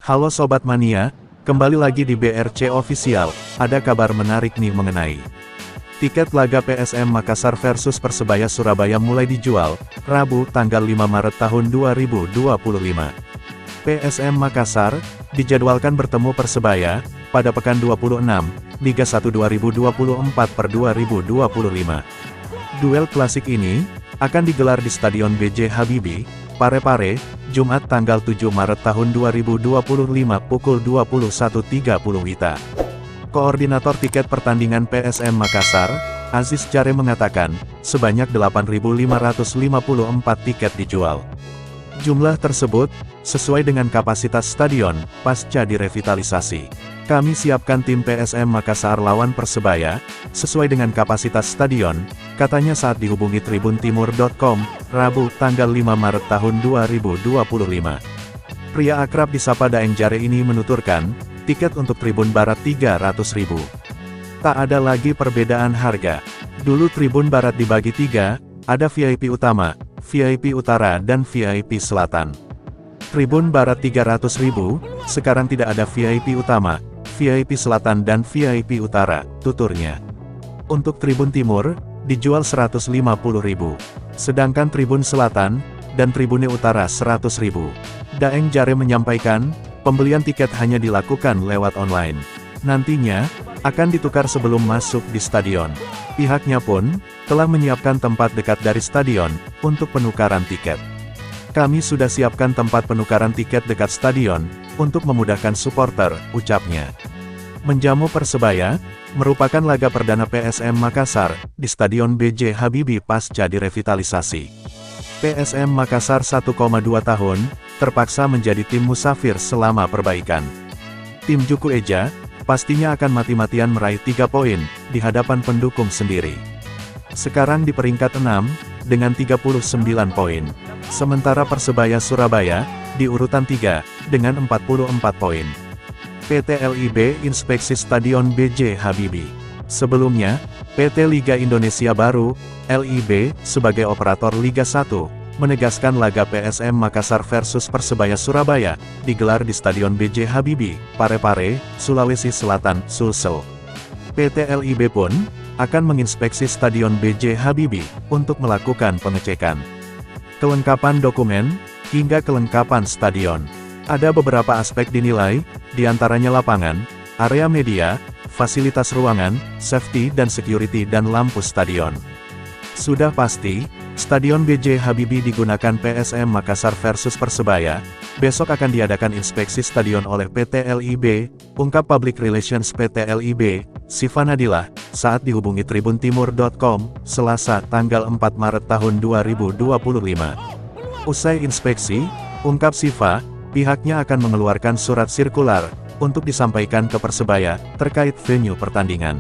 Halo Sobat Mania, kembali lagi di BRC Official. Ada kabar menarik nih mengenai tiket laga PSM Makassar versus Persebaya Surabaya mulai dijual, Rabu, tanggal 5 Maret tahun 2025. PSM Makassar dijadwalkan bertemu Persebaya pada pekan 26, Liga 1 2024/2025. Duel klasik ini akan digelar di Stadion B.J. Habibie, Parepare, Jumat tanggal 7 Maret tahun 2025 pukul 21.30 WITA. Koordinator tiket pertandingan PSM Makassar, Aziz Jare mengatakan, sebanyak 8.554 tiket dijual. Jumlah tersebut sesuai dengan kapasitas stadion pasca direvitalisasi. Kami siapkan tim PSM Makassar lawan Persebaya sesuai dengan kapasitas stadion, katanya saat dihubungi tribuntimur.com, Rabu, tanggal 5 Maret tahun 2025. Pria akrab disapa Daeng Jare ini menuturkan, tiket untuk Tribun Barat 300.000. Tak ada lagi perbedaan harga. Dulu Tribun Barat dibagi 3, ada VIP Utama, VIP Utara dan VIP Selatan. Tribun Barat 300.000, sekarang tidak ada VIP Utama, VIP Selatan dan VIP Utara, tuturnya. Untuk Tribun Timur, dijual 150.000. Sedangkan Tribun Selatan dan Tribun Utara 100.000. Daeng Jare menyampaikan, pembelian tiket hanya dilakukan lewat online. Nantinya, akan ditukar sebelum masuk di stadion. Pihaknya pun telah menyiapkan tempat dekat dari stadion untuk penukaran tiket. Kami sudah siapkan tempat penukaran tiket dekat stadion untuk memudahkan supporter, ucapnya. Menjamu Persebaya merupakan laga perdana PSM Makassar di Stadion B.J. Habibie pasca direvitalisasi. PSM Makassar 1,2 tahun terpaksa menjadi tim musafir selama perbaikan. Tim Juku Eja pastinya akan mati-matian meraih 3 poin di hadapan pendukung sendiri. Sekarang di peringkat 6 dengan 39 poin. Sementara Persebaya Surabaya di urutan 3 dengan 44 poin. PT LIB inspeksi Stadion B.J. Habibie. Sebelumnya, PT Liga Indonesia Baru, LIB, sebagai operator Liga 1, menegaskan laga PSM Makassar versus Persebaya Surabaya, digelar di Stadion B.J. Habibie, Parepare, Sulawesi Selatan, Sulsel. PT LIB pun akan menginspeksi Stadion B.J. Habibie untuk melakukan pengecekan kelengkapan dokumen, hingga kelengkapan stadion. Ada beberapa aspek dinilai, diantaranya lapangan, area media, fasilitas ruangan, safety dan security dan lampu stadion. Sudah pasti, Stadion B.J. Habibie digunakan PSM Makassar versus Persebaya. Besok akan diadakan inspeksi stadion oleh PT LIB, ungkap Public Relations PT LIB, Siva Nadilah, saat dihubungi tribuntimur.com, Selasa, tanggal 4 Maret tahun 2025. Usai inspeksi, ungkap Siva, pihaknya akan mengeluarkan surat sirkular untuk disampaikan ke Persebaya terkait venue pertandingan.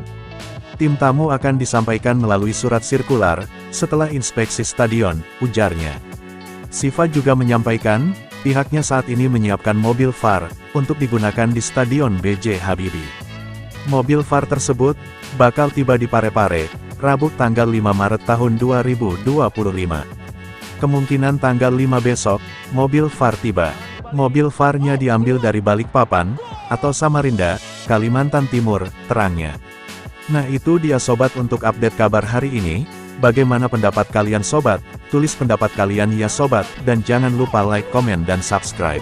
Tim tamu akan disampaikan melalui surat sirkular setelah inspeksi stadion, ujarnya. Siva juga menyampaikan, pihaknya saat ini menyiapkan mobil VAR untuk digunakan di Stadion B.J. Habibie. Mobil VAR tersebut bakal tiba di Parepare, Rabu tanggal 5 Maret tahun 2025. Kemungkinan tanggal 5 besok, mobil VAR tiba. Mobil VAR-nya diambil dari Balikpapan atau Samarinda, Kalimantan Timur, terangnya. Nah itu dia sobat untuk update kabar hari ini. Bagaimana pendapat kalian sobat? Tulis pendapat kalian ya sobat, dan jangan lupa like, komen dan subscribe.